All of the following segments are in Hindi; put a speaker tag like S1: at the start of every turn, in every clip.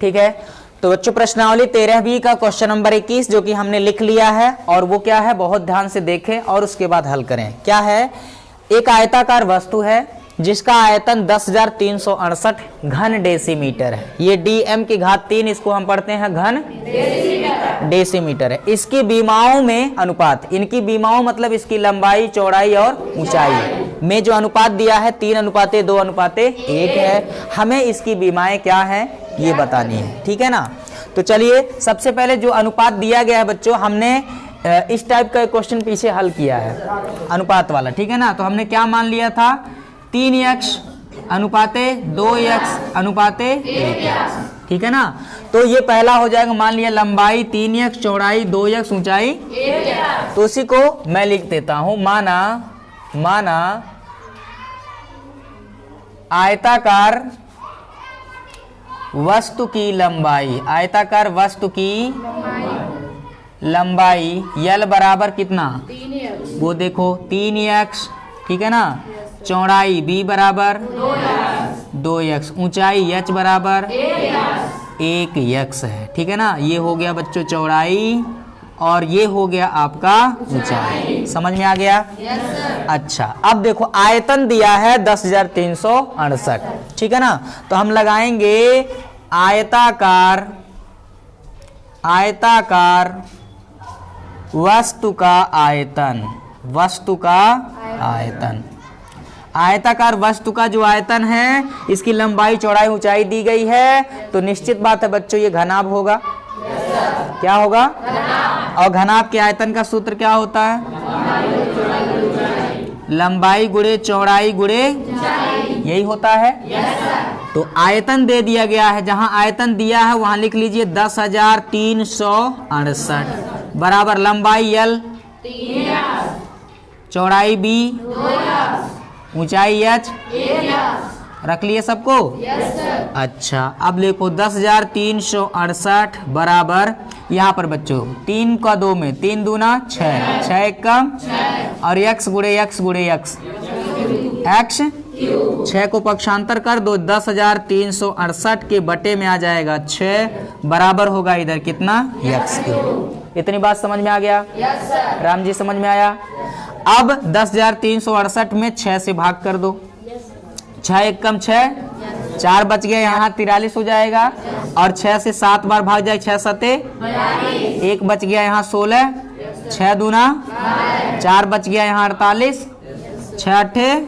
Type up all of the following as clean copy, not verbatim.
S1: ठीक है, तो बच्चों प्रश्नावली 13B का क्वेश्चन नंबर 21 जो कि हमने लिख लिया है, और वो क्या है बहुत ध्यान से देखें और उसके बाद हल करें। क्या है, एक आयताकार वस्तु है जिसका आयतन 10,368 घन डेसीमीटर है। ये DM की घात 3, इसको हम पढ़ते हैं घन डेसीमीटर है। इसकी बीमाओं में अनुपात, इनकी बीमाओं मतलब इसकी लंबाई, चौड़ाई और ऊंचाई में जो अनुपात दिया है 3:2:1 है। हमें इसकी बीमाएं क्या है ये बतानी है, ठीक है ना। तो चलिए सबसे पहले जो अनुपात दिया गया है बच्चों, हमने इस टाइप का क्वेश्चन पीछे हल किया है अनुपात वाला, ठीक है ना। तो हमने क्या मान लिया था, 3x अनुपाते 2x अनुपाते 1x, ठीक है ना। तो ये पहला हो जाएगा, मान लिया लंबाई 3x, चौड़ाई 2x, ऊंचाई 1x। तो उसी को मैं लिख देता हूं, माना आयताकार वस्तु की लंबाई, आयताकार वस्तु की लंबाई L बराबर कितना,
S2: 3x,
S1: वो देखो 3x, ठीक है ना। चौड़ाई B बराबर 2x, ऊंचाई H बराबर 1x है, ठीक है ना। ये हो गया बच्चों चौड़ाई और ये हो गया आपका ऊंचाई। समझ में आ गया? अच्छा, अब देखो आयतन दिया है 10,368, ठीक है ना। तो हम लगाएंगे आयताकार वस्तु का आयतन, वस्तु का आयतन, आयताकार वस्तु का जो आयतन है, इसकी लंबाई, चौड़ाई, ऊंचाई दी गई है। तो निश्चित बात है बच्चों ये घनाभ होगा। क्या होगा? और घनाभ के आयतन का सूत्र क्या होता है? लंबाई गुणे चौड़ाई गुणे, यही होता है। तो आयतन दे दिया गया है, जहां आयतन दिया है वहां लिख लीजिए 10,368 बराबर लंबाई L, चौड़ाई B, ऊंचाई H, रख लिए सबको? अच्छा, अब देखो 10,368 बराबर, यहाँ पर बच्चों 3 का 2 में 3 दूना 6, 6 एक कम, और x गुणे x गुणे x, 6 को पक्षांतर कर दो, 10,368 के बटे में आ जाएगा 6 बराबर होगा इधर कितना, x। इतनी बात समझ में आ गया? राम जी समझ में आया? अब 10,368 में 6 से भाग कर दो, 6 एक कम 6, 4 बच गया, यहाँ 43 हो जाएगा, और 6 से 7 बार भाग जाए, 6 सते 1 बच गया, यहाँ 16, 6 दूना 4 बच गया, यहाँ 48, 6 अट्ठे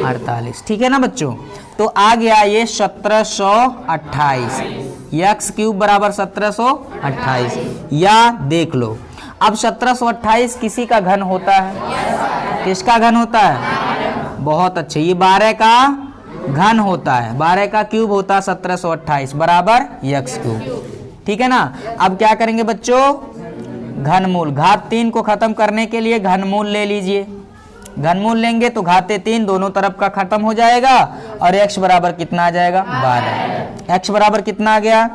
S1: 48, ठीक है ना बच्चों। तो आ गया ये 1728, x क्यूब बराबर 1728, या देख लो अब 1728 किसी का घन होता है? किसका घन होता है? बहुत अच्छे, ये 12 का घन होता है, 12 का क्यूब होता है 1728 बराबर x क्यूब, ठीक है ना। अब क्या करेंगे बच्चों, घनमूल, घात 3 को खत्म करने के लिए घनमूल ले लीजिए। घनमूल लेंगे तो घाते 3 दोनों तरफ का खत्म हो जाएगा, और x बराबर कितना आ जाएगा, 12। x बराबर कितना आ गया?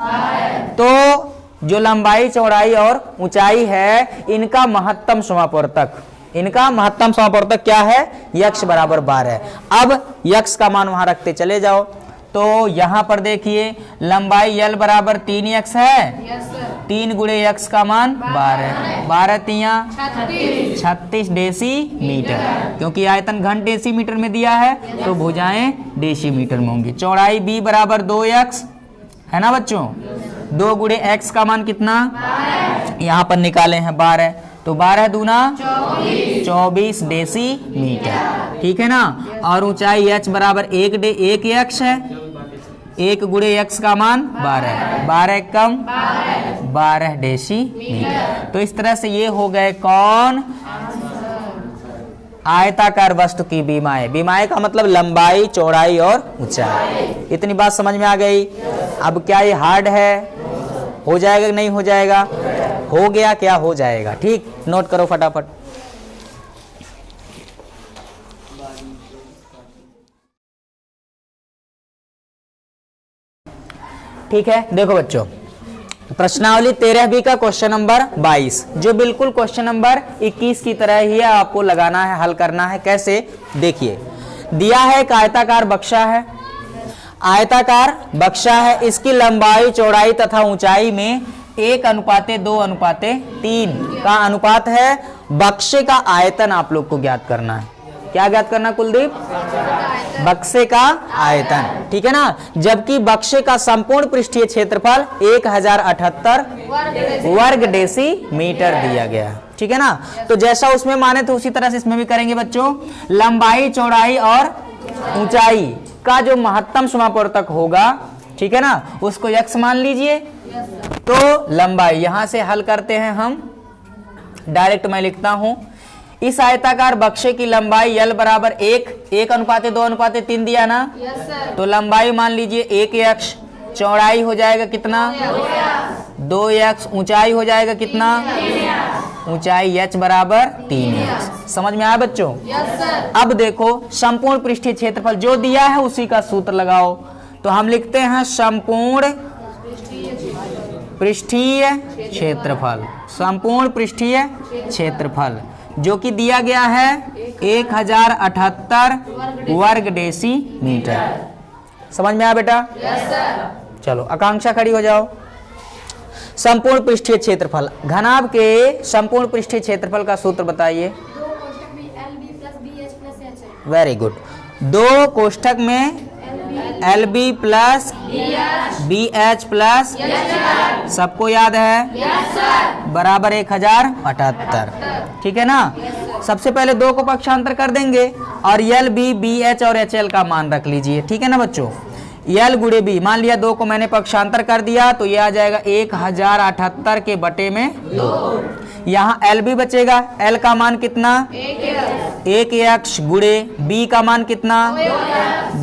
S1: तो जो लंबाई, चौड़ाई और ऊंचाई है, इनका महत्तम समापवर्तक, इनका महत्तम समापवर्तक क्या है, x बराबर 12। अब x का मान वहां रखते चले जाओ। तो यहाँ पर देखिए लंबाई L बराबर 3x है, 3 गुणे x का मान 12, 12 तिया 36 डेसीमीटर, क्योंकि आयतन घन डेसीमीटर में दिया है तो भुजाएं डेसीमीटर में होंगी। चौड़ाई B बराबर 2x है ना बच्चों, 2 गुणे x का मान कितना, यहाँ पर निकाले हैं 12, तो 12 दूना 24 डेसीमीटर, ठीक है ना। और ऊंचाई h बराबर 1x है, 1 गुणे x का मान 12, 12 कम 12 डेसीमीटर। तो इस तरह से ये हो गए कौन, आयताकार वस्तु की बीमाएं। बीमाएं का मतलब लंबाई, चौड़ाई और ऊंचाई। इतनी बात समझ में आ गई? अब क्या ये हार्ड है? हो जाएगा कि नहीं हो जाएगा? हो गया, क्या हो जाएगा? ठीक, नोट करो फटाफट। ठीक है, देखो बच्चों प्रश्नावली 13B का क्वेश्चन नंबर 22 जो बिल्कुल क्वेश्चन नंबर 21 की तरह ही है, आपको लगाना है, हल करना है। कैसे? देखिए, दिया है एक आयताकार बक्सा है, आयताकार बक्सा है, इसकी लंबाई चौड़ाई तथा ऊंचाई में 1:2:3 का अनुपात है। बक्से का आयतन आप लोग को ज्ञात करना है। क्या ज्ञात करना कुलदीप? बक्से का आयतन, ठीक है ना। जबकि बक्से का संपूर्ण पृष्ठीय क्षेत्रफल 1078 वर्ग डेसीमीटर दिया गया है, ठीक है ना। तो जैसा उसमें माने तो उसी तरह से इसमें भी करेंगे बच्चों। लंबाई चौड़ाई और ऊंचाई का जो महत्तम समापवर्तक होगा, ठीक है ना, उसको x मान लीजिए। तो लंबाई यहां से हल करते हैं हम, डायरेक्ट मैं लिखता हूं। इस आयताकार बक्से की लंबाई L बराबर 1:2:3 दिया ना। तो लंबाई मान लीजिए 1x, चौड़ाई हो जाएगा कितना 2x, ऊंचाई हो जाएगा कितना, ऊंचाई h बराबर 3x। समझ में आया बच्चों? अब देखो संपूर्ण पृष्ठीय क्षेत्रफल जो दिया है उसी का सूत्र लगाओ। तो हम लिखते हैं संपूर्ण पृष्ठीय क्षेत्रफल, संपूर्ण पृष्ठीय क्षेत्रफल जो कि दिया गया है 1078 वर्ग डेसीमीटर। समझ में आया बेटा? चलो आकांक्षा खड़ी हो जाओ। संपूर्ण पृष्ठीय क्षेत्रफल, घनाभ के संपूर्ण पृष्ठीय क्षेत्रफल का सूत्र बताइए। Very good. 2 कोष्ठक में LB प्लस BH प्लस, सबको याद है, बराबर 1078, ठीक है ना। सबसे पहले 2 को पक्षांतर कर देंगे और LB, BH और HL का मान रख लीजिए, ठीक है ना बच्चों। L गुणे B, मान लिया 2 को मैंने पक्षांतर कर दिया तो ये आ जाएगा 1078 के बटे में 2। यहाँ LB बचेगा, L का मान कितना 1x गुणे B का मान कितना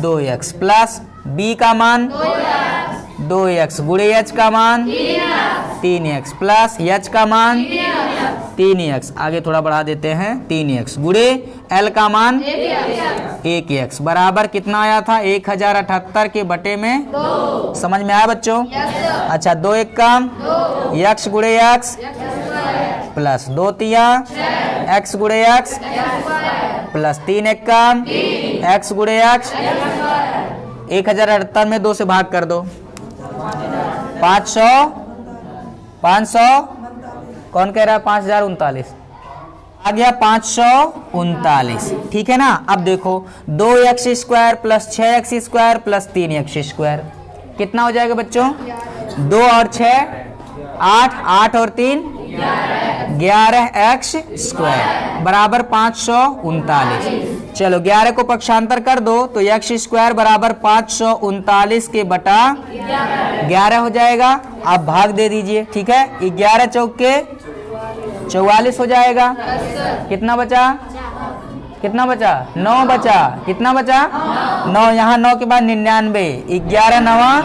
S1: 2x प्लस B का मान 2x गुणे H का मान 3x प्लस H का मान 3x, आगे थोड़ा बढ़ा देते हैं 3x गुणे L का मान 1x बराबर कितना आया था 1078 के बटे में 2। समझ में आया बच्चों? अच्छा 2 1 का x गुणे x प्लस 2 3 x गुणे x प्लस 3 1 का x गुणे x। 1078 में 2 से भाग कर दो, 500 कौन कह रहा है 5039 आ गया 539, ठीक है ना। अब देखो 2x² plus 6x² plus 3x² कितना हो जाएगा बच्चों? 2 और 6 8, 8 और 3 11x² बराबर 539। चलो 11 को पक्षांतर कर दो तो x² बराबर 539 के बटा 11 हो जाएगा। आप भाग दे दीजिए, ठीक है। 11 चौके 44 हो जाएगा। कितना बचा? 9 बचा। कितना बचा? 9। यहाँ 9 के बाद 99, 11 9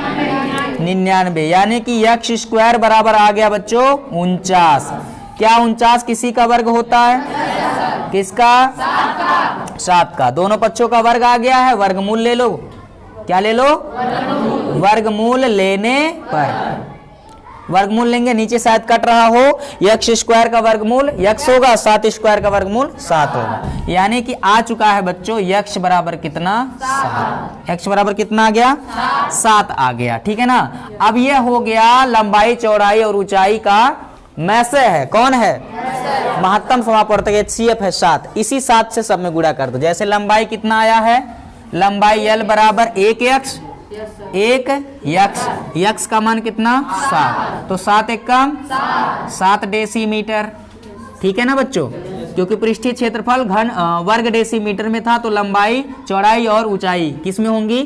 S1: 99, यानी कि x² बराबर आ गया बच्चों 49। क्या 49 किसी का वर्ग होता है? किसका? 7 का। दोनों पक्षों का वर्ग आ गया है, वर्गमूल ले लो। क्या ले लो? वर्गमूल लेने पर, वर्गमूल लेंगे, नीचे शायद कट रहा हो, x² का वर्गमूल x होगा, 7² का वर्गमूल 7 होगा, यानी कि आ चुका है बच्चों x बराबर कितना 7। x बराबर कितना आ गया 7 आ गया, ठीक है ना। अब ये हो गया लंबाई चौड़ाई और ऊंचाई का मैसे है, कौन है? महत्तम समापवर्तक HCF है 7। इसी 7 से सब में गुणा कर दो। जैसे लंबाई कितना आया है, लंबाई L बराबर 1x, 1x का मान कितना 7, तो 7 1 का 7 डेसीमीटर, ठीक है ना बच्चों। क्योंकि पृष्ठीय क्षेत्रफल घन वर्ग डेसीमीटर में था तो लंबाई चौड़ाई और ऊंचाई किस में होंगी?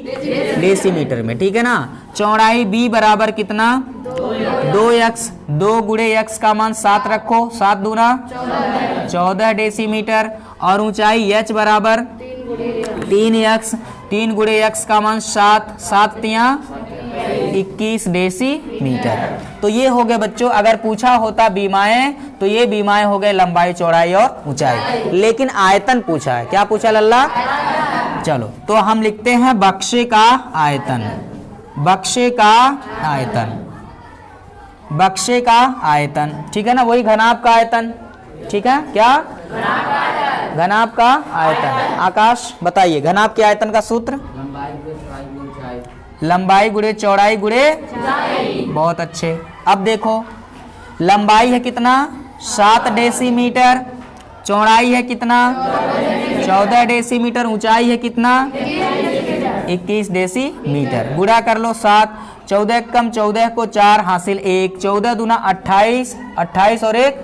S1: डेसीमीटर में, ठीक है ना। चौड़ाई B बराबर कितना 2x, 2 गुणे x का मान 7 रखो, 7 दूना 14 डेसीमीटर, और ऊंचाई h बराबर 3x, 3 गुणे x का मान 7, 7 तिया 21 डेसीमीटर। तो ये हो गए बच्चों, अगर पूछा होता बीमाएं तो ये बीमाएं हो गए लंबाई चौड़ाई और ऊंचाई, लेकिन आयतन पूछा है। क्या पूछा लल्ला? चलो तो हम लिखते हैं बक्से का आयतन, बक्से का आयतन, बक्से का आयतन, ठीक है ना। वही घनाभ का आयतन, ठीक है। क्या? घनाभ का आयतन। आकाश बताइए घनाभ के आयतन का सूत्र। लंबाई गुणे चौड़ाई गुणे, बहुत अच्छे। अब देखो लंबाई है कितना 7 डेसीमीटर, चौड़ाई है कितना 14 डेसीमीटर, ऊंचाई है कितना 21 डेसीमीटर। गुणा कर लो 7, 14 कम 14 को 4 हासिल 1, 14 दूना 28, 28 और 1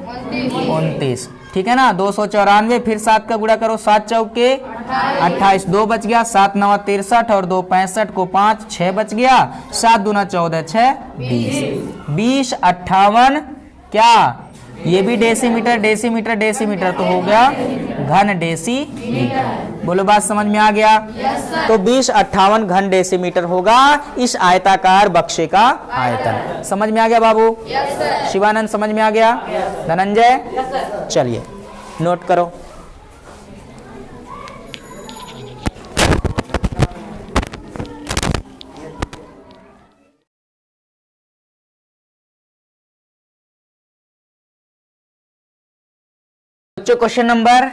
S1: 29, ठीक है ना। 294, फिर 7 का गुणा करो, 7 चौके 28, 2 बच गया, 7 9 63 और 2 65 को 5, 6 बच गया, 7 दूना 14, 6 20, 20 58 क्या, ये भी डेसीमीटर डेसीमीटर डेसीमीटर तो हो गया घन डेसीमीटर। बोलो बात समझ में आ गया? तो 20 58 घन डेसीमीटर होगा इस आयताकार बक्से का आयतन। समझ में आ गया बाबू? शिवानंद समझ में आ गया? धनंजय चलिए नोट करो। बच्चों क्वेश्चन नंबर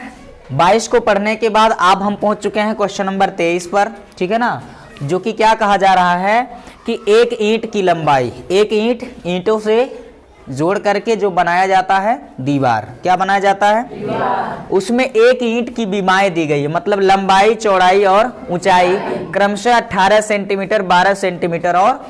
S1: 22 को पढ़ने के बाद अब हम पहुंच चुके हैं क्वेश्चन नंबर 23 पर, ठीक है ना। जो कि क्या कहा जा रहा है कि एक ईंट की लंबाई, एक ईंटों से जोड़ करके जो बनाया जाता है दीवार, क्या बनाया जाता है दीवार। उसमें एक ईंट की बीमाएं दी गई है, मतलब लंबाई चौड़ाई और ऊंचाई क्रमशः 18 सेंटीमीटर 12 सेंटीमीटर और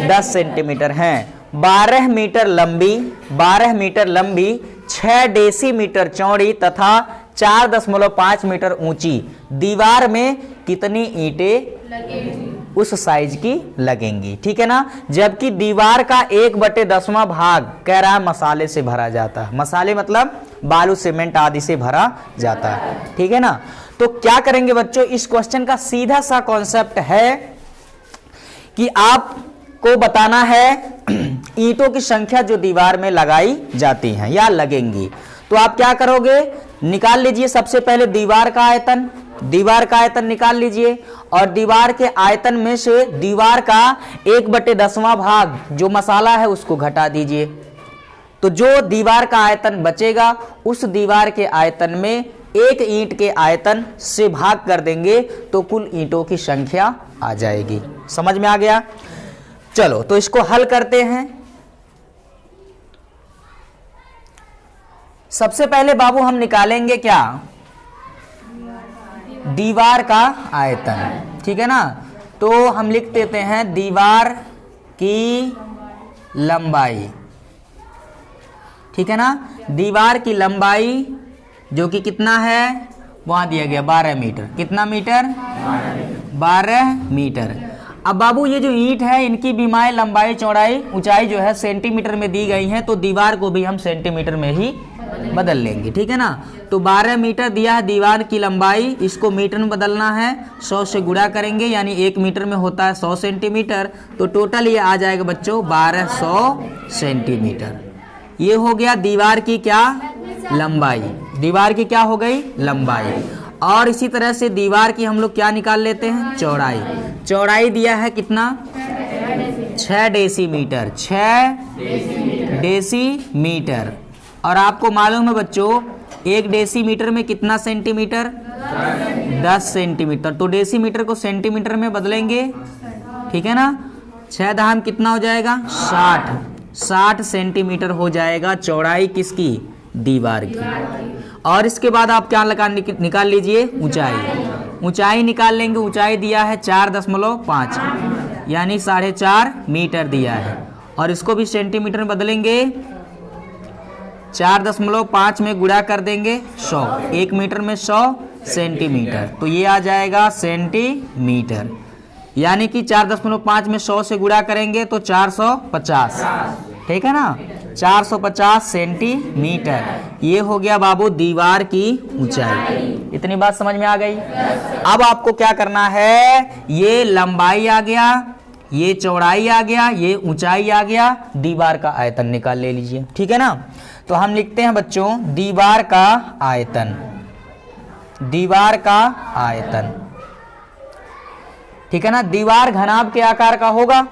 S1: 10 सेंटीमीटर हैं। 12 मीटर लंबी 6 डेसीमीटर चौड़ी तथा 4.5 मीटर ऊंची दीवार में कितनी ईंटें उस साइज की लगेंगी, ठीक है ना। जबकि दीवार का 1/10वां भाग कह रहा है मसाले से भरा जाता है। मसाले मतलब बालू सीमेंट आदि से भरा जाता है, ठीक है ना। तो क्या करेंगे बच्चों, इस क्वेश्चन का सीधा सा कॉन्सेप्ट है कि आपको बताना है ईंटों की संख्या जो दीवार में लगाई जाती हैं या लगेंगी। तो आप क्या करोगे, निकाल लीजिए सबसे पहले दीवार का आयतन निकाल लीजिए और दीवार के आयतन में से दीवार का 1/10वां भाग जो मसाला है उसको घटा दीजिए। तो जो दीवार का आयतन बचेगा उस दीवार के आयतन में एक ईंट के आयतन से भाग कर देंगे तो कुल ईंटों की संख्या आ जाएगी। समझ में आ गया? चलो तो इसको हल करते हैं। सबसे पहले बाबू हम निकालेंगे क्या, दीवार का आयतन, ठीक है ना। तो हम लिख देते हैं दीवार की लंबाई, ठीक है ना। दीवार की लंबाई जो कि कितना है वहां दिया गया 12 मीटर, कितना मीटर 12 मीटर। अब बाबू ये जो ईंट है इनकी बीमाएं लंबाई चौड़ाई ऊंचाई जो है सेंटीमीटर में दी गई है, तो दीवार को भी हम सेंटीमीटर में ही बदल लेंगे, ठीक है ना। तो 12 मीटर दिया है दीवार की लंबाई, इसको मीटर में बदलना है, 100 से गुणा करेंगे यानी 1 मीटर में होता है 100 सेंटीमीटर। तो टोटल ये आ जाएगा बच्चों 1200 सेंटीमीटर। ये हो गया दीवार की क्या लंबाई, दीवार की क्या हो गई लंबाई। और इसी तरह से दीवार की हम लोग क्या निकाल लेते हैं चौड़ाई। चौड़ाई दिया है कितना 6 डेसीमीटर, 6 डेसीमीटर। और आपको मालूम है बच्चों 1 डेसीमीटर में कितना सेंटीमीटर 10 सेंटीमीटर। तो डेसीमीटर को सेंटीमीटर में बदलेंगे, ठीक है ना। 6 दाम कितना हो जाएगा 60 सेंटीमीटर हो जाएगा चौड़ाई किसकी दीवार की। और इसके बाद आप क्या निकाल लीजिए ऊंचाई निकाल लेंगे। ऊंचाई दिया है 4.5 यानी 4.5 मीटर दिया है और इसको भी सेंटीमीटर में बदलेंगे। 4.5 में गुणा कर देंगे 100, 1 मीटर में 100 सेंटीमीटर, तो ये आ जाएगा सेंटीमीटर। यानी कि 4.5 में 100 से गुणा करेंगे तो 450, ठीक है ना 450 सेंटीमीटर। ये हो गया बाबू दीवार की ऊंचाई। इतनी बात समझ में आ गई? अब आपको क्या करना है, ये लंबाई आ गया, ये चौड़ाई आ गया, ये ऊंचाई आ गया, दीवार का आयतन निकाल ले लीजिए, ठीक है ना। तो हम लिखते हैं बच्चों दीवार का आयतन, दीवार का आयतन, ठीक है ना। दीवार घनाभ के आकार का होगा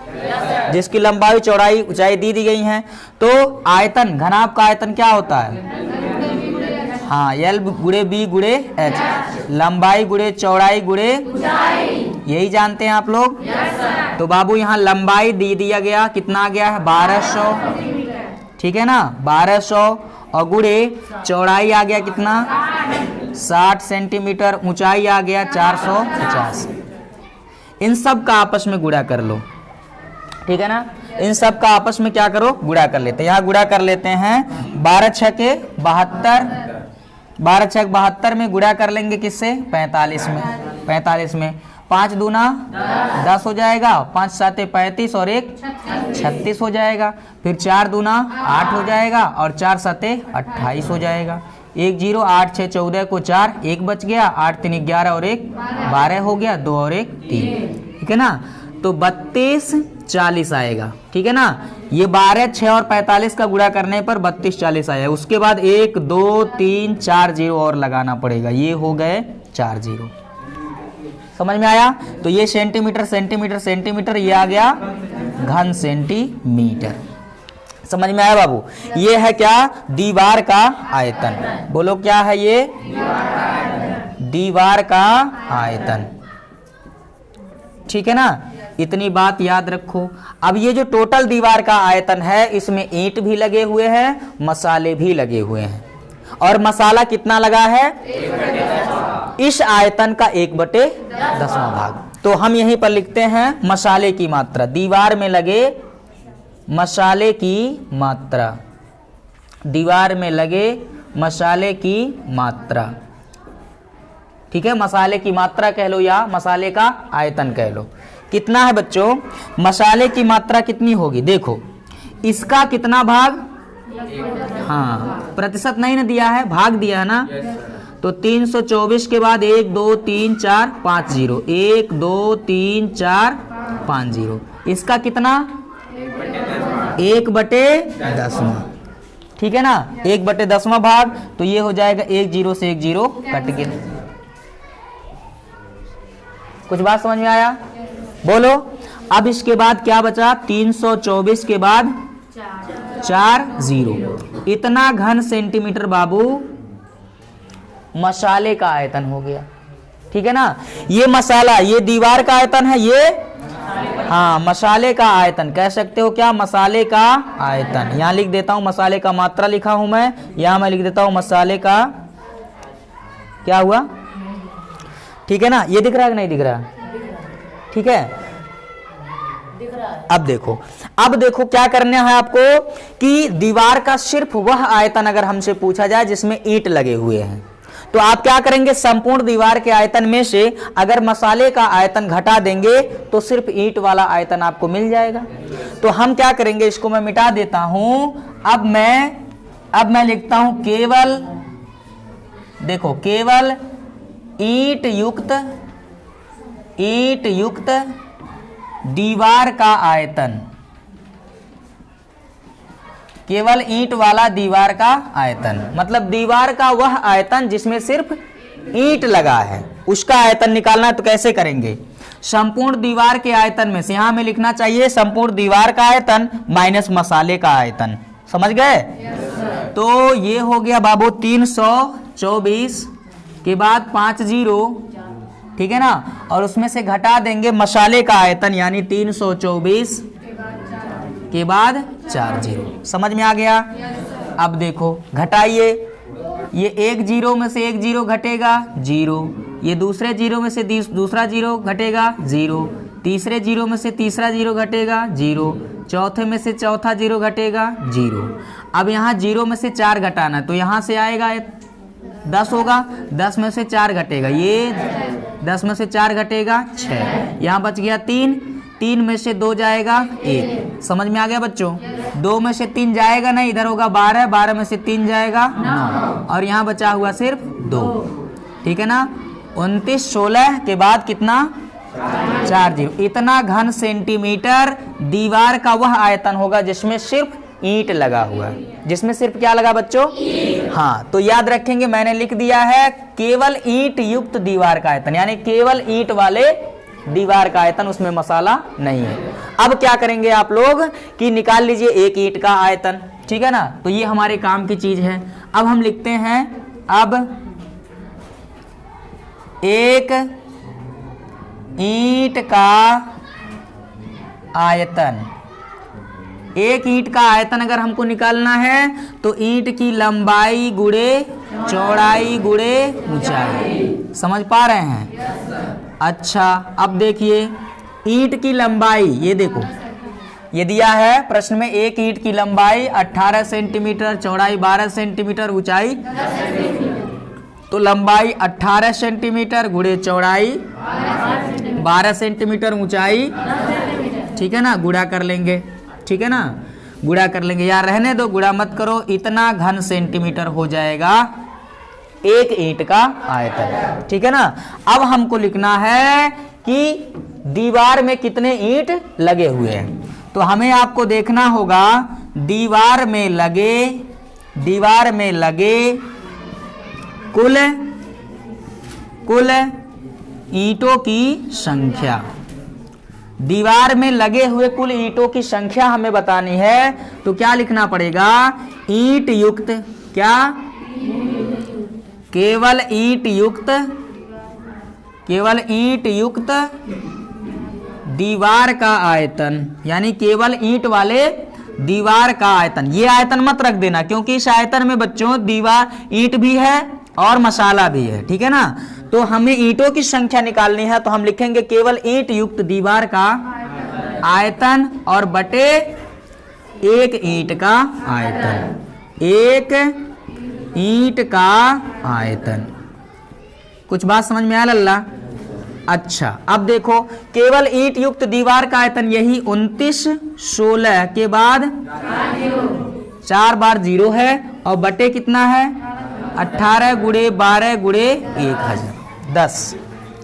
S1: जिसकी लंबाई चौड़ाई ऊंचाई दी गई है। तो आयतन घनाभ का आयतन क्या होता है, हाँ L गुणे B गुणे H, लंबाई गुणे चौड़ाई गुणे यही जानते हैं आप लोग? तो बाबू यहाँ लंबाई दे दिया गया, कितना आ गया है 1200, ठीक है ना 1200, और गुणे चौड़ाई आ गया कितना 60 सेंटीमीटर, ऊंचाई आ गया 450। इन सब का आपस में गुणा कर लो, ठीक है ना, इन सब का आपस में क्या करो, गुणा कर लेते हैं। यहाँ गुणा कर लेते हैं 12 छके 72, 12 छक 72 में गुणा कर लेंगे किससे 45 में, 45 में 5 दूना 10 हो जाएगा, 5 साते 35 और 1 36 हो जाएगा, फिर 4 दूना 8 हो जाएगा और 4 साते 28 हो जाएगा। 1 0 8 6 14 को 4, 1 बच गया, 8 3 11 और 1 12 हो गया, 2 और 1 3, ठीक है ना। तो 32 40 आएगा, ठीक है ना। ये 12 6 और 45 का गुणा करने पर 32 40 आया। उसके बाद 1 2 3 4 0 और लगाना पड़ेगा, ये हो गए 4 0। समझ में आया? तो ये सेंटीमीटर सेंटीमीटर सेंटीमीटर, ये आ गया घन सेंटीमीटर। समझ में आया बाबू? ये है क्या, दीवार का आयतन। बोलो क्या है ये, दीवार का आयतन, ठीक है ना। इतनी बात याद रखो। अब ये जो टोटल दीवार का आयतन है, इसमें ईंट भी लगे हुए हैं, मसाले भी लगे हुए हैं, और मसाला कितना लगा है, इस आयतन का 1/10 भाग। तो हम यहीं पर लिखते हैं मसाले की मात्रा, दीवार में लगे मसाले की मात्रा, दीवार में लगे मसाले की मात्रा, ठीक है। मसाले की मात्रा कह लो या मसाले का आयतन कह लो। कितना है बच्चों, मसाले की मात्रा कितनी होगी, देखो इसका कितना भाग, हाँ प्रतिशत नहीं ना दिया है, भाग दिया है ना। तो 324 के बाद 1 2 3 4 5 0, 1 2 3 4 5 0, इसका कितना 1/10, ठीक है ना, 1/10 भाग। तो ये हो जाएगा 1 0 से 1 0 कट गया। कुछ बात समझ में आया? बोलो। अब इसके बाद क्या बचा, 324 के बाद 4 0, इतना घन सेंटीमीटर बाबू मसाले का आयतन हो गया, ठीक है ना। ये मसाला, ये दीवार का आयतन है, ये हाँ मसाले का आयतन कह सकते हो, क्या मसाले का आयतन। यहां लिख देता हूं मसाले का मात्रा लिखा हूं मैं, यहां मैं लिख देता हूं मसाले का, क्या हुआ, ठीक है ना। ये दिख रहा है कि नहीं दिख रहा, ठीक है। अब देखो क्या करना है आपको, कि दीवार का सिर्फ वह आयतन अगर हमसे पूछा जाए जिसमें ईंट लगे हुए हैं, तो आप क्या करेंगे, संपूर्ण दीवार के आयतन में से अगर मसाले का आयतन घटा देंगे तो सिर्फ ईंट वाला आयतन आपको मिल जाएगा। तो हम क्या करेंगे, इसको मैं मिटा देता हूं। अब मैं लिखता हूं केवल, देखो केवल ईंट युक्त दीवार का आयतन, केवल ईंट वाला दीवार का आयतन, मतलब दीवार का वह आयतन जिसमें सिर्फ ईंट लगा है, उसका आयतन निकालना है। तो कैसे करेंगे, संपूर्ण दीवार के आयतन में से, यहां में लिखना चाहिए संपूर्ण दीवार का आयतन माइनस मसाले का आयतन, समझ गए? तो ये हो गया बाबू 324 के बाद 5 0, ठीक है ना, और उसमें से घटा देंगे मसाले का आयतन, यानी 324 के बाद 4 0। समझ में आ गया? अब देखो घटाइए, ये 1 0 में से 1 0 घटेगा 0, ये दूसरे 0 में से दूसरा 0 घटेगा 0, तीसरे 0 में से तीसरा 0 घटेगा 0, चौथे में से चौथा 0 घटेगा 0। अब यहाँ 0 में से 4 घटाना, तो यहाँ से आएगा 10 होगा, 10 में से 4 घटेगा, ये 10 में से 4 घटेगा 6, यहाँ बच गया 3, 3 में से 2 जाएगा 1। समझ में आ गया बच्चों? 2 में से 3 जाएगा नहीं, इधर होगा 12, 12 में से 3 जाएगा 9, और यहाँ बचा हुआ सिर्फ 2, ठीक है ना। 29 16 के बाद कितना 4 0, इतना घन सेंटीमीटर दीवार का वह आयतन होगा जिसमें सिर्फ ईंट लगा हुआ है, जिसमें सिर्फ क्या लगा बच्चों, हाँ। तो याद रखेंगे, मैंने लिख दिया है केवल ईंट युक्त दीवार का आयतन, यानी केवल ईंट वाले दीवार का आयतन, उसमें मसाला नहीं है। अब क्या करेंगे आप लोग, कि निकाल लीजिए एक ईंट का आयतन, ठीक है ना। तो ये हमारे काम की चीज है। अब हम लिखते हैं, अब एक ईंट का आयतन, एक ईंट का आयतन अगर हमको निकालना है तो ईंट की लंबाई गुणे चौड़ाई गुणे ऊंचाई। समझ पा रहे हैं? अच्छा, अब देखिए ईंट की लंबाई, ये देखो ये दिया है प्रश्न में, एक ईंट की लंबाई 18 सेंटीमीटर, चौड़ाई 12 सेंटीमीटर, ऊंचाई, तो लंबाई 18 सेंटीमीटर गुणे चौड़ाई 12 सेंटीमीटर, ऊंचाई, ठीक है ना, गुणा कर लेंगे, ठीक है ना, गुणा कर लेंगे, यार रहने दो, गुणा मत करो, इतना घन सेंटीमीटर हो जाएगा एक ईंट का आयतन, ठीक है ना। अब हमको लिखना है कि दीवार में कितने ईंट लगे हुए हैं, तो हमें आपको देखना होगा दीवार में लगे कुल ईंटों की संख्या, दीवार में लगे हुए कुल ईंटों की संख्या हमें बतानी है, तो क्या लिखना पड़ेगा, ईंट युक्त, क्या, केवल ईंट युक्त दीवार का आयतन, यानी केवल ईंट वाले दीवार का आयतन। ये आयतन मत रख देना, क्योंकि इस आयतन में बच्चों दीवार ईंट भी है और मसाला भी है, ठीक है ना। तो हमें ईंटों की संख्या निकालनी है, तो हम लिखेंगे केवल ईंट युक्त दीवार का आयतन और बटे एक ईंट का आयतन, एक ईंट का आयतन। कुछ बात समझ में आया लल्ला? अच्छा, अब देखो केवल ईंट युक्त दीवार का आयतन यही 29, 16 के बाद 4 बार 0 है और बटे कितना है 18 गुणे 12 गुणे 1000, 10,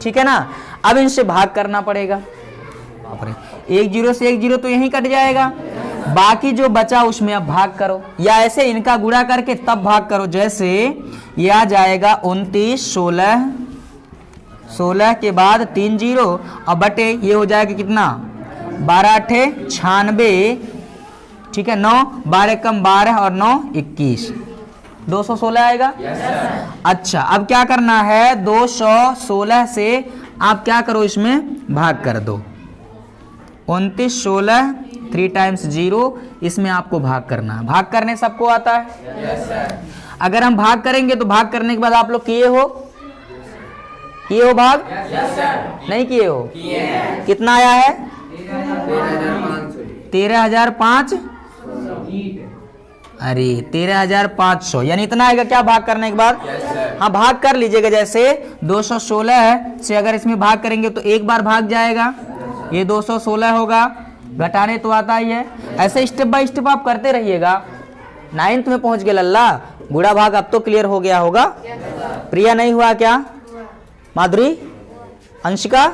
S1: ठीक है ना। अब इनसे भाग करना पड़ेगा, एक 0 से एक 0 तो यहीं कट जाएगा, बाकी जो बचा उसमें अब भाग करो, या ऐसे इनका गुणा करके तब भाग करो। जैसे ये आ जाएगा 29, 16 के बाद 3 0 और बटे ये हो जाएगा कितना 12 8 96, ठीक है, 9 12 कम 12 और 9 21, 216 आएगा। अच्छा, अब क्या करना है, 216 से आप क्या करो, इसमें भाग कर दो, 29 16 3 टाइम्स 0, इसमें आपको भाग करना है। भाग करने सबको आता है? अगर हम भाग करेंगे तो भाग करने के बाद आप लोग किए हो भाग? नहीं किए हो? कितना आया है? 13,500, अरे 13,500, यानी इतना आएगा क्या भाग करने के बाद? हाँ, भाग कर लीजिएगा। जैसे 216 से अगर इसमें भाग करेंगे तो एक बार भाग जाएगा, ये 216 होगा, घटाने तो आता ही है। ऐसे स्टेप बाय स्टेप आप करते रहिएगा। 9th में पहुंच गए लल्ला, गुणा भाग अब तो क्लियर हो गया होगा। प्रिया नहीं हुआ क्या? माधुरी, अंशिका,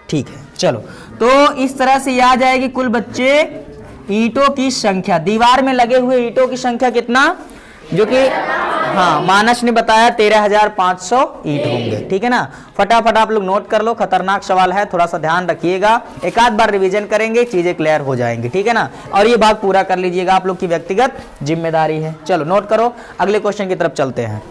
S1: ठीक है, चलो। तो इस तरह से याद आएगी कुल बच्चे ईंटों की संख्या, दीवार में लगे हुए ईंटों की संख्या कितना, जो कि हाँ मानस ने बताया 13,500 ईंट होंगे, ठीक है ना। फटाफट आप लोग नोट कर लो, खतरनाक सवाल है, थोड़ा सा ध्यान रखिएगा, एक आध बार रिवीजन करेंगे चीजें क्लियर हो जाएंगी, ठीक है ना। और ये भाग पूरा कर लीजिएगा, आप लोग की व्यक्तिगत जिम्मेदारी है। चलो नोट करो, अगले क्वेश्चन की तरफ चलते हैं।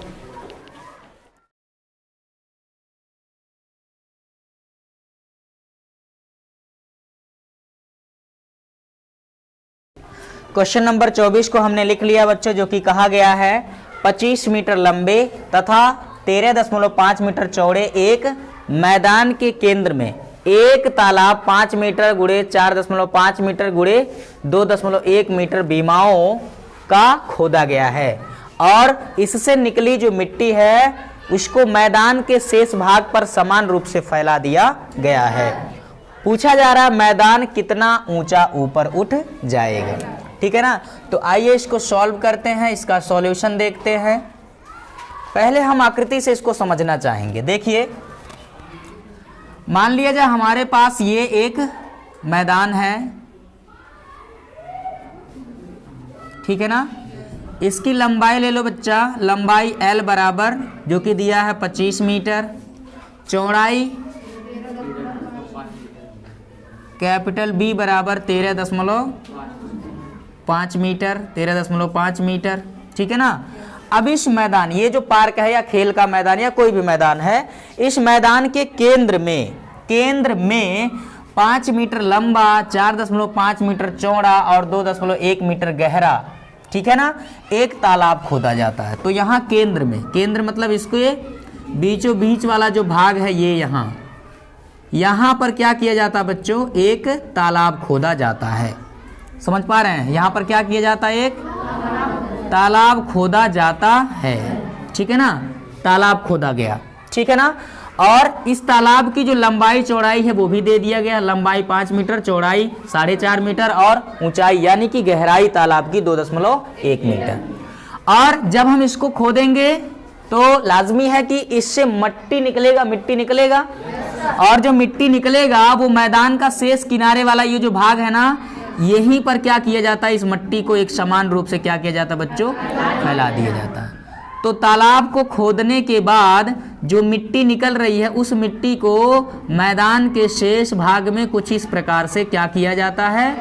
S1: क्वेश्चन नंबर 24 को हमने लिख लिया बच्चों, जो कि कहा गया है 25 मीटर लंबे तथा 13.5 मीटर चौड़े एक मैदान के केंद्र में एक तालाब 5 मीटर गुणे 4.5 मीटर गुणे 2.1 मीटर बीमाओं का खोदा गया है, और इससे निकली जो मिट्टी है उसको मैदान के शेष भाग पर समान रूप से फैला दिया गया है। पूछा जा रहा है मैदान कितना ऊंचा ऊपर उठ जाएगा, ठीक है ना। तो आइए इसको सॉल्व करते हैं, इसका सॉल्यूशन देखते हैं। पहले हम आकृति से इसको समझना चाहेंगे। देखिए, मान लिया जाए हमारे पास ये एक मैदान है, ठीक है ना। इसकी लंबाई ले लो बच्चा, लंबाई L बराबर जो कि दिया है 25 मीटर, चौड़ाई कैपिटल B बराबर 13.5 मीटर, 13.5 मीटर, ठीक है ना। अब इस मैदान, ये जो पार्क है या खेल का मैदान या कोई भी मैदान है, इस मैदान के केंद्र में केंद्र में 5 मीटर लंबा, 4.5 मीटर चौड़ा और 2.1 मीटर गहरा, ठीक है ना, एक तालाब खोदा जाता है। तो यहाँ केंद्र में, केंद्र मतलब इसको ये बीचों बीच वाला जो भाग है ये यहाँ पर क्या किया जाता है बच्चों, एक तालाब खोदा जाता है। समझ पा रहे हैं, यहाँ पर क्या किया जाता है, एक तालाब खोदा जाता है, ठीक है ना, तालाब खोदा गया, ठीक है ना। और इस तालाब की जो लंबाई चौड़ाई है वो भी दे दिया गया, लंबाई 5 मीटर, चौड़ाई 4.5 मीटर और ऊंचाई यानी कि गहराई तालाब की 2.1 मीटर। और जब हम इसको खोदेंगे तो लाजमी है कि इससे मिट्टी निकलेगा, और जो मिट्टी निकलेगा वो मैदान का शेष किनारे वाला ये जो भाग है ना, यहीं पर क्या किया जाता है, इस मिट्टी को एक समान रूप से क्या किया जाता है बच्चों, फैला दिया जाता है। तो तालाब को खोदने के बाद जो मिट्टी निकल रही है उस मिट्टी को मैदान के शेष भाग में कुछ इस प्रकार से क्या किया जाता है,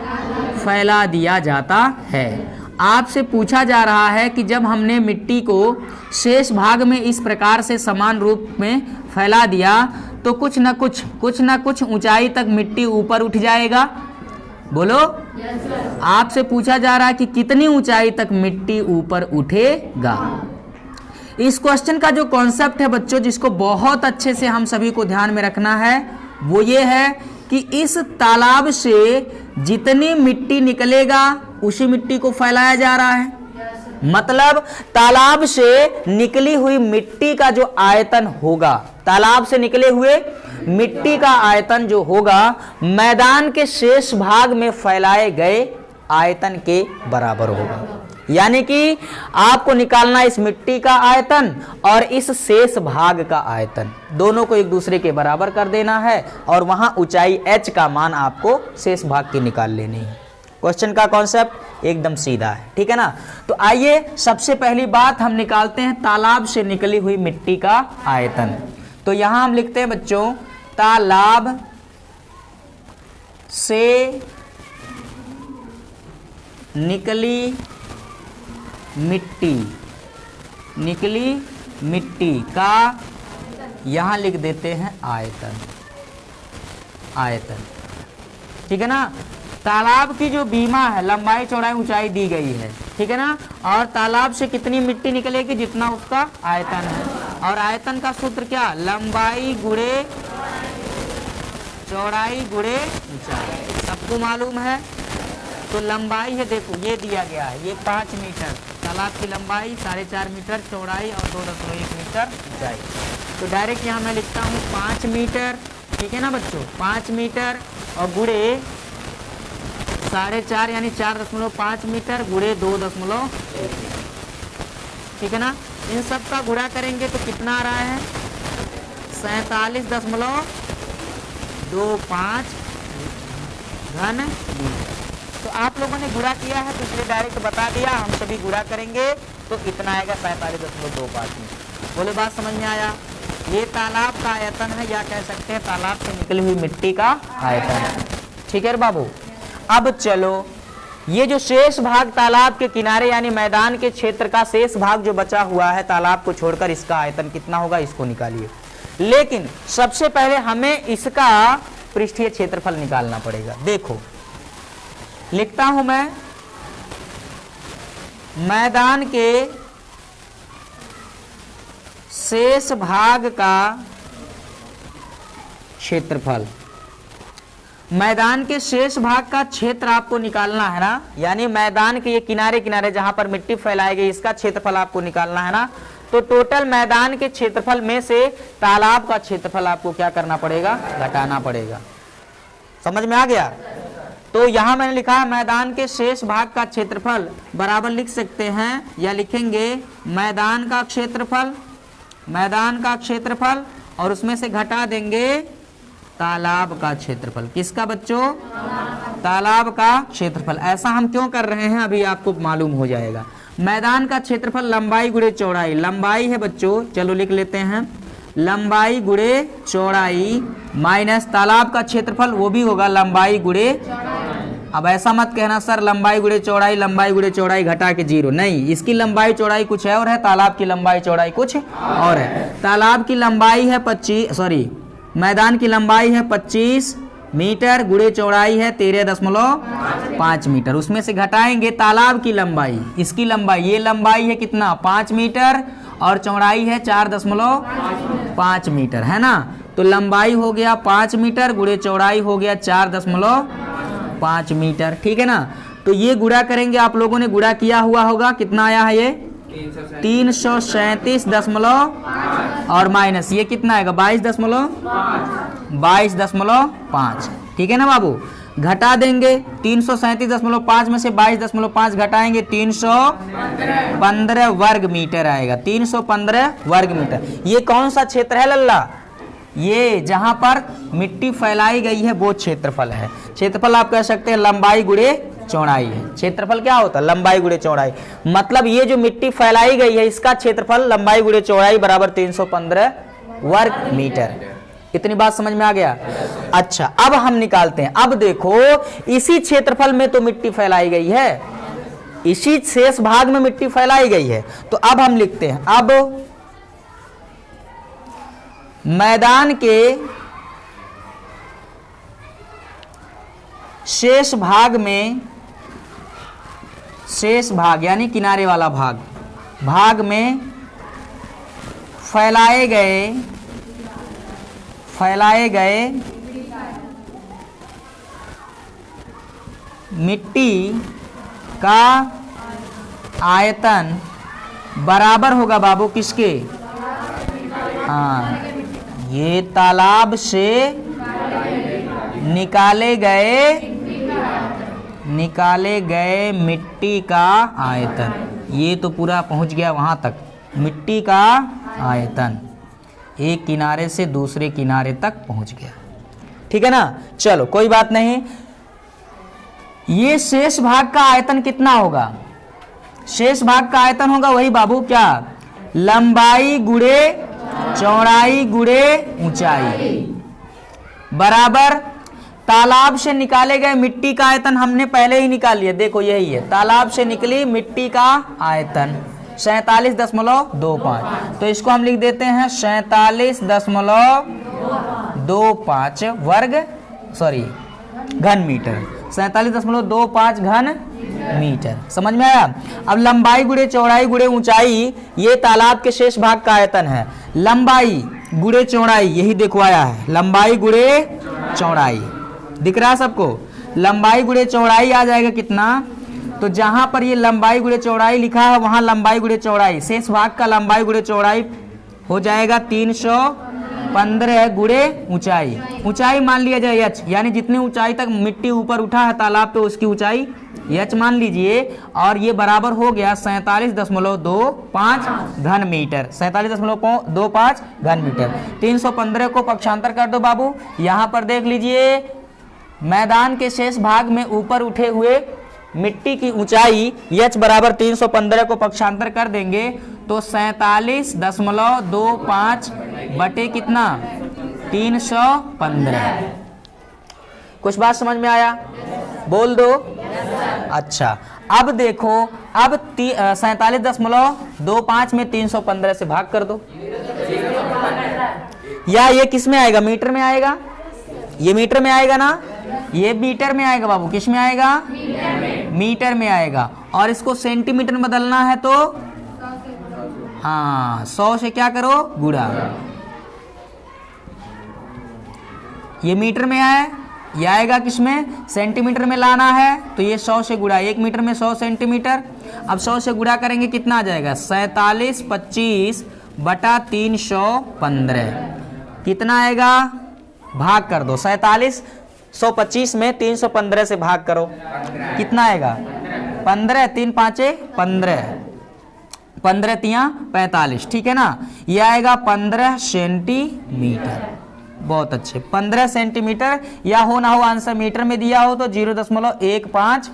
S1: फैला दिया जाता है। आपसे पूछा जा रहा है कि जब हमने मिट्टी को शेष भाग में इस प्रकार से समान रूप में फैला दिया तो कुछ न कुछ ऊंचाई तक मिट्टी ऊपर उठ जाएगा। बोलो, आपसे पूछा जा रहा है कि कितनी ऊंचाई तक मिट्टी ऊपर उठेगा। इस क्वेश्चन का जो कॉन्सेप्ट है बच्चों, जिसको बहुत अच्छे से हम सभी को ध्यान में रखना है, वो ये है कि इस तालाब से जितनी मिट्टी निकलेगा उसी मिट्टी को फैलाया जा रहा है। मतलब तालाब से निकली हुई मिट्टी का जो आयतन होगा, तालाब से निकले हुए मिट्टी का आयतन जो होगा मैदान के शेष भाग में फैलाए गए आयतन के बराबर होगा। यानी कि आपको निकालना इस मिट्टी का आयतन और इस शेष भाग का आयतन, दोनों को एक दूसरे के बराबर कर देना है और वहां ऊंचाई h का मान आपको शेष भाग की निकाल लेनी है। क्वेश्चन का कॉन्सेप्ट एकदम सीधा है, ठीक है ना। तो आइए सबसे पहली बात हम निकालते हैं तालाब से निकली हुई मिट्टी का आयतन। तो यहां हम लिखते हैं बच्चों, तालाब से निकली मिट्टी का यहां लिख देते हैं आयतन, ठीक है ना। तालाब की जो बीमा है, लंबाई चौड़ाई ऊंचाई दी गई है, ठीक है ना, और तालाब से कितनी मिट्टी निकलेगी, जितना उसका आयतन है। और आयतन का सूत्र क्या, लंबाई गुणे चौड़ाई गुणे ऊंचाई, सबको मालूम है। तो लंबाई है, देखो ये दिया गया है, ये 5 मीटर, तालाब की लंबाई 4.5 मीटर, चौड़ाई और 2.1 मीटर ऊंचाई। तो डायरेक्ट यहाँ मैं लिखता हूँ 5 मीटर, ठीक है ना बच्चों, 5 मीटर और गुणे 4.5 यानी 4.5 मीटर गुणे 2.1, ठीक है ना। इन सब का गुणा करेंगे तो कितना आ रहा है, 47.25 घन मीटर। तो आप लोगों ने गुणा किया है तो इसलिए डायरेक्ट बता दिया, हम सभी गुणा करेंगे तो कितना आएगा, 47.25 मीटर। बोले बात समझ में आया। ये तालाब का आयतन है, या कह सकते हैं तालाब से निकली हुई मिट्टी का आयतन है, ठीक है बाबू। अब चलो ये जो शेष भाग तालाब के किनारे यानी मैदान के क्षेत्र का शेष भाग जो बचा हुआ है तालाब को छोड़कर, इसका आयतन कितना होगा इसको निकालिए। लेकिन सबसे पहले हमें इसका पृष्ठीय क्षेत्रफल निकालना पड़ेगा। देखो लिखता हूं मैं, मैदान के शेष भाग का क्षेत्रफल, मैदान के शेष भाग का क्षेत्र आपको निकालना है ना, यानी मैदान के ये किनारे किनारे जहां पर मिट्टी फैलाई गई इसका क्षेत्रफल आपको निकालना है ना। तो टोटल मैदान के क्षेत्रफल में से तालाब का क्षेत्रफल आपको क्या करना पड़ेगा, घटाना पड़ेगा। समझ में आ गया। तो यहां मैंने लिखा है मैदान के शेष भाग का क्षेत्रफल बराबर लिख सकते हैं, या लिखेंगे मैदान का क्षेत्रफल और उसमें से घटा देंगे तालाब का क्षेत्रफल। किसका बच्चों, तालाब का क्षेत्रफल। ऐसा हम क्यों कर रहे हैं अभी आपको मालूम हो जाएगा। मैदान का क्षेत्रफल लंबाई गुणे चौड़ाई, लंबाई है बच्चों, चलो लिख लेते हैं, लंबाई गुणे चौड़ाई माइनस तालाब का क्षेत्रफल, वो भी होगा लंबाई गुणे। अब ऐसा मत कहना सर लंबाई गुणे चौड़ाई घटा के 0, नहीं, इसकी लंबाई चौड़ाई कुछ है और है, तालाब की लंबाई चौड़ाई कुछ और है। तालाब की लंबाई है मैदान की लंबाई है 25 मीटर, गुणे चौड़ाई है 13.5 मीटर। उसमें से घटाएंगे तालाब की लंबाई, इसकी लंबाई, ये लंबाई है कितना 5 मीटर और चौड़ाई है 4.5 मीटर, है ना। तो लंबाई हो गया 5 मीटर, गुणे चौड़ाई हो गया 4.5 मीटर, ठीक है ना। तो ये गुणा करेंगे, आप लोगों ने गुणा किया हुआ होगा, कितना आया है ये 337 और माइनस ये कितना आएगा 22.5, ठीक है ना बाबू। घटा देंगे 337.5 में से 22.5 घटाएंगे 315 वर्ग मीटर आएगा, 315 वर्ग मीटर। ये कौन सा क्षेत्र है लल्ला? ये जहां पर मिट्टी फैलाई गई है वो क्षेत्रफल है। क्षेत्रफल आप कह सकते हैं लंबाई गुणे चौड़ाई है। क्षेत्रफल क्या होता है? लंबाई गुणे चौड़ाई। मतलब ये जो मिट्टी फैलाई गई है इसका क्षेत्रफल लंबाई गुणे चौड़ाई बराबर 315 वर्ग मीटर। इतनी बात समझ में आ गया? अच्छा, अब हम निकालते हैं। अब देखो इसी क्षेत्रफल में तो मिट्टी फैलाई गई है, इसी शेष भाग में मिट्टी फैलाई गई है। तो अब हम लिखते हैं, अब मैदान के शेष भाग में, शेष भाग यानी किनारे वाला भाग में फैलाए गए मिट्टी का आयतन बराबर होगा बाबू किसके? हाँ, ये तालाब से निकाले गए मिट्टी का आयतन। ये तो पूरा पहुंच गया वहां तक, मिट्टी का आयतन एक किनारे से दूसरे किनारे तक पहुंच गया, ठीक है ना। चलो कोई बात नहीं। ये शेष भाग का आयतन कितना होगा? शेष भाग का आयतन होगा वही बाबू क्या, लंबाई गुणे चौड़ाई गुणे ऊंचाई बराबर तालाब से निकाले गए मिट्टी का आयतन हमने पहले ही निकाल लिया। देखो यही है, तालाब से निकली मिट्टी का आयतन 47.25। तो इसको हम लिख देते हैं 47.25 घन मीटर, 47.25 घन मीटर। समझ में आया? अब लंबाई गुणे चौड़ाई गुणे ऊंचाई, ये तालाब के शेष भाग का आयतन है। लंबाई गुणे चौड़ाई, यही देखो आया है, लंबाई गुणे चौड़ाई दिख रहा है सबको। लंबाई गुणे चौड़ाई आ जाएगा कितना? तो जहां पर ये लंबाई गुणे चौड़ाई लिखा है वहां लंबाई गुणे चौड़ाई, शेष भाग का लंबाई गुणे चौड़ाई हो जाएगा 315 गुणे ऊंचाई। ऊंचाई मान लिया जाए h, यानी जितनी ऊंचाई तक मिट्टी ऊपर उठा है तालाब पे उसकी ऊंचाई h मान लीजिए। और ये बराबर हो गया 47.25 घन मीटर, 47.25 घन मीटर। 315 को पक्षांतर कर दो बाबू। यहाँ पर देख लीजिए, मैदान के शेष भाग में ऊपर उठे हुए मिट्टी की ऊंचाई h बराबर 315 को पक्षांतर कर देंगे तो 47.25 बटे कितना 315। कुछ बात समझ में आया? बोल दो। अच्छा, अब देखो, अब 47.25 में 315 से भाग कर दो, या ये किस में आएगा? मीटर में आएगा। ये मीटर में आएगा ना, ये मीटर में आएगा बाबू। किस में आएगा? मीटर में आएगा। और इसको सेंटीमीटर में बदलना है तो हाँ 100 से क्या करो गुणा। ये मीटर में आए, ये आएगा किसमें? सेंटीमीटर में लाना है तो ये 100 से गुणा, 1 मीटर में 100 सेंटीमीटर। अब 100 से गुणा करेंगे कितना आ जाएगा? 4725 बटा 315 कितना आएगा? भाग कर दो, 4725 में 315 से भाग करो, कितना आएगा? 15, 3 5 15, 15 3 45, ठीक है ना। ये आएगा 15 सेंटीमीटर। बहुत अच्छे, 15 सेंटीमीटर, या हो ना हो आंसर मीटर में दिया हो तो 0.15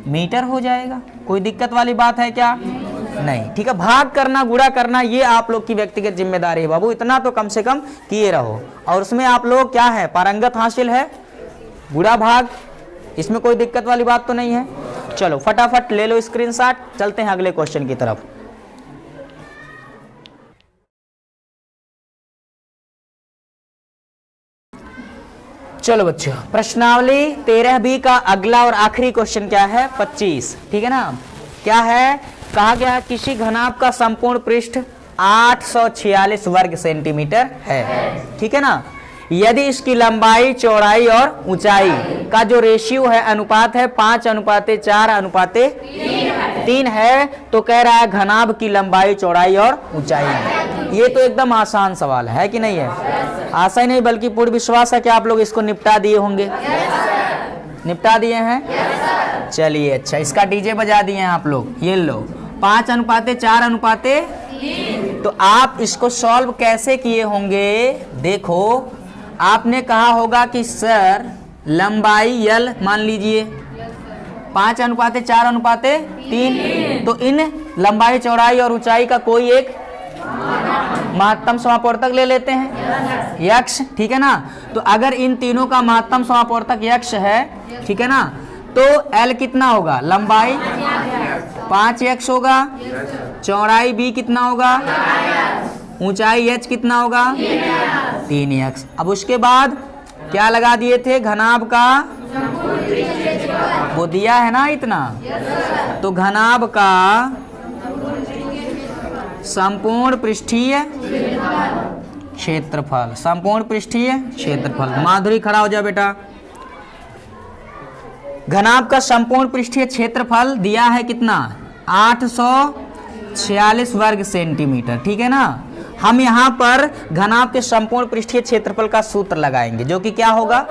S1: मीटर हो जाएगा। कोई दिक्कत वाली बात है क्या? नहीं, ठीक है। भाग करना गुणा करना ये आप लोग की व्यक्तिगत जिम्मेदारी है बाबू, इतना तो कम से कम किए रहो। और उसमें आप लोग क्या है, पारंगत हासिल है, गुणा भाग, इसमें कोई दिक्कत वाली बात तो नहीं है। चलो फटाफट ले लो स्क्रीनशॉट, चलते हैं अगले क्वेश्चन की तरफ। चलो बच्चों, प्रश्नावली 13B का अगला और आखिरी क्वेश्चन क्या है? 25। ठीक है ना। क्या है? कहा गया है किसी घनाभ का संपूर्ण पृष्ठ 846 वर्ग सेंटीमीटर है। ठीक है ना। यदि इसकी लंबाई, चौड़ाई और ऊंचाई का जो रेशियो है, अनुपात है 5:4:3 है, तो कह रहा है घनाभ की लंबाई, चौड़ाई और ऊंचाई है। ये तो एकदम आसान सवाल है कि नहीं है? आसान नहीं बल्कि पूर्ण विश्वास है कि आप लोग इसको निपटा दिए होंगे। निपटा दिए हैं? चलिए अच्छा, इसका डीजे बजा दिए हैं आप लोग। ये लो 5:4:3। तो आप इसको सॉल्व कैसे किए होंगे? देखो, आपने कहा होगा कि सर लंबाई L मान लीजिए 5:4:3, तो इन लंबाई, चौड़ाई और ऊंचाई का कोई एक महत्तम समापवर्तक ले लेते हैं, यक्ष। ठीक है ना। तो अगर इन तीनों का महत्तम समापवर्तक यक्ष है, ठीक है ना, तो L कितना होगा? लंबाई 5x होगा, चौड़ाई B कितना होगा, ऊंचाई h कितना होगा, 3x। अब उसके बाद क्या लगा दिए थे? घनाभ का, वो दिया है ना इतना, तो घनाभ का संपूर्ण पृष्ठीय क्षेत्रफल, संपूर्ण पृष्ठीय क्षेत्रफल। माधुरी खड़ा हो जाओ बेटा। घनाभ का संपूर्ण पृष्ठीय क्षेत्रफल दिया है कितना? 846 वर्ग सेंटीमीटर। ठीक है ना। हम यहाँ पर घनाभ के संपूर्ण पृष्ठीय क्षेत्रफल का सूत्र लगाएंगे, जो कि क्या होगा?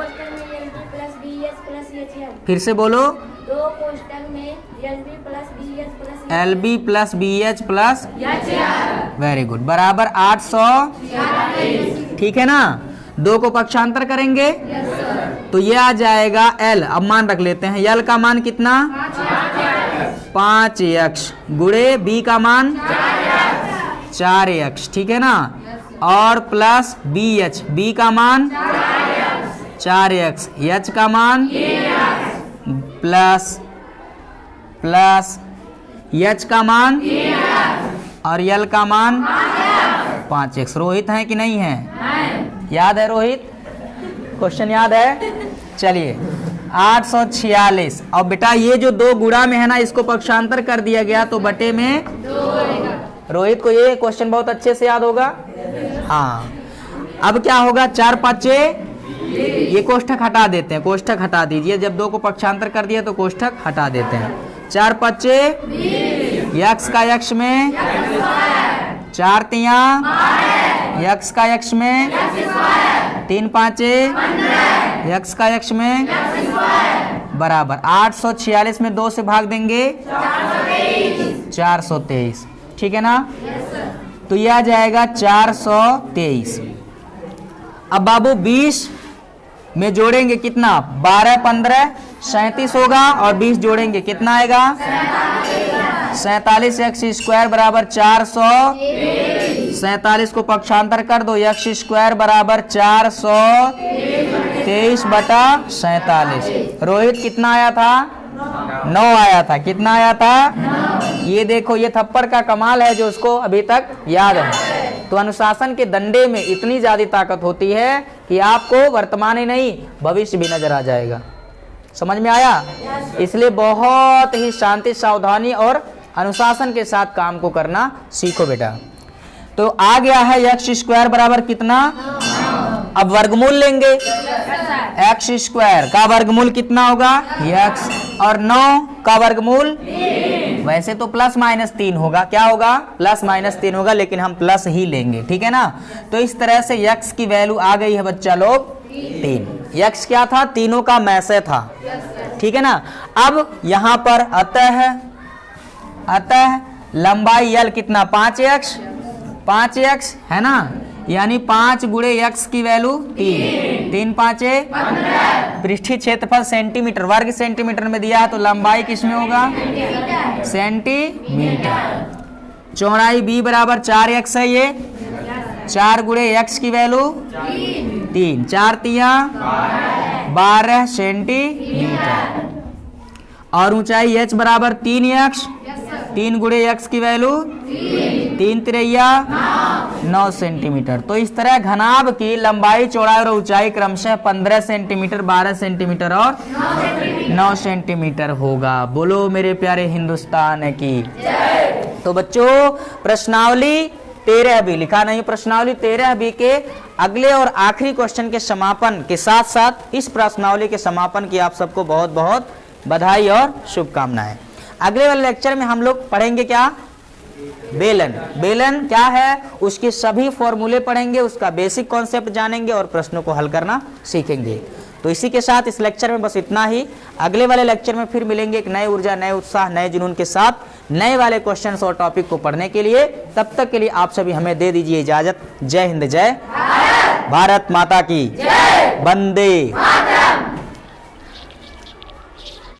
S1: फिर से बोलो।
S2: दो कोष्ठक में
S1: LB plus BH plus, very good, बराबर 800। ठीक है ना। दो को पक्षांतर करेंगे तो ये आ जाएगा L। अब मान रख लेते हैं। L का मान कितना? 5x गुणे B का मान 4x। ठीक है ना। और प्लस BH, B का मान 4x, H का मान प्लस H का मान और L का मान 5x। रोहित है कि नहीं है? याद है रोहित? क्वेश्चन याद है? चलिए 846। और बेटा ये जो दो गुणा में है ना, इसको पक्षांतर कर दिया गया तो बटे में 2। रोहित को ये क्वेश्चन बहुत अच्छे से याद होगा। हाँ, अब क्या होगा? 4×5, ये कोष्ठक हटा देते हैं, कोष्ठक हटा दीजिए। जब दो को पक्षांतर कर दिया तो कोष्ठक हटा देते हैं। 4×5 यक्ष का यक्ष में, 4×3 यक्ष का यक्ष में, 3×5 यक्ष का यक्ष में, बराबर 846 में 2 से भाग देंगे 423। ठीक है ना। तो यह आ जाएगा 423। अब बाबू 20 में जोड़ेंगे कितना? 12×15 37 होगा, और 20 जोड़ेंगे कितना आएगा? 47x² बराबर 400। 47 को पक्षांतर कर दो, x² बराबर 423/47। रोहित कितना आया था? 9 आया था। कितना आया था? ये देखो, ये थप्पड़ का कमाल है जो उसको अभी तक याद है। तो अनुशासन के डंडे में इतनी ज्यादा ताकत होती है कि आपको वर्तमान ही नहीं भविष्य भी नजर आ जाएगा। समझ में आया? इसलिए बहुत ही शांति, सावधानी और अनुशासन के साथ काम को करना सीखो बेटा। तो आ गया है x² बराबर कितना? अब वर्गमूल लेंगे। x² का वर्गमूल कितना होगा? x। और 9 का वर्गमूल वैसे तो ±3 होगा। क्या होगा? ±3 होगा, लेकिन हम प्लस ही लेंगे। ठीक है ना। तो इस तरह से x की वैल्यू आ गई है बच्चा लोग 3। x क्या था? तीनों का मैसे था। ठीक है ना। अब यहां पर अतः लंबाई L कितना? 5x है ना, यानी 5 गुणे x की वैल्यू 3। 3×5 पृष्ठीय क्षेत्रफल सेंटीमीटर, वर्ग सेंटीमीटर में दिया है, तो लंबाई किसमें होगा? सेंटीमीटर। चौड़ाई B बराबर 4x है। ये 4 गुणे x की वैल्यू 3, 4×3 12 सेंटीमीटर। और ऊंचाई h बराबर 3x। 3 गुणे x की वैल्यू 3 तिरैया 9 सेंटीमीटर। तो इस तरह घनाभ की लंबाई, चौड़ाई और ऊंचाई क्रमशः 15 सेंटीमीटर, 12 सेंटीमीटर और 9 सेंटीमीटर होगा। बोलो मेरे प्यारे हिंदुस्तान की। तो बच्चों प्रश्नावली 13B लिखा नहीं, प्रश्नावली 13B के अगले और आखिरी क्वेश्चन के समापन के साथ साथ इस प्रश्नावली के समापन की आप सबको बहुत बहुत बधाई और शुभकामनाएं। अगले वाले लेक्चर में हम लोग पढ़ेंगे क्या? बेलन। बेलन क्या है उसके सभी फॉर्मूले पढ़ेंगे, उसका बेसिक कॉन्सेप्ट जानेंगे और प्रश्नों को हल करना सीखेंगे। तो इसी के साथ इस लेक्चर में बस इतना ही। अगले वाले लेक्चर में फिर मिलेंगे एक नए ऊर्जा, नए उत्साह, नए जुनून के साथ नए वाले क्वेश्चंस और टॉपिक को पढ़ने के लिए। तब तक के लिए आप सभी हमें दे दीजिए इजाजत। जय हिंद, जय भारत माता की, वंदे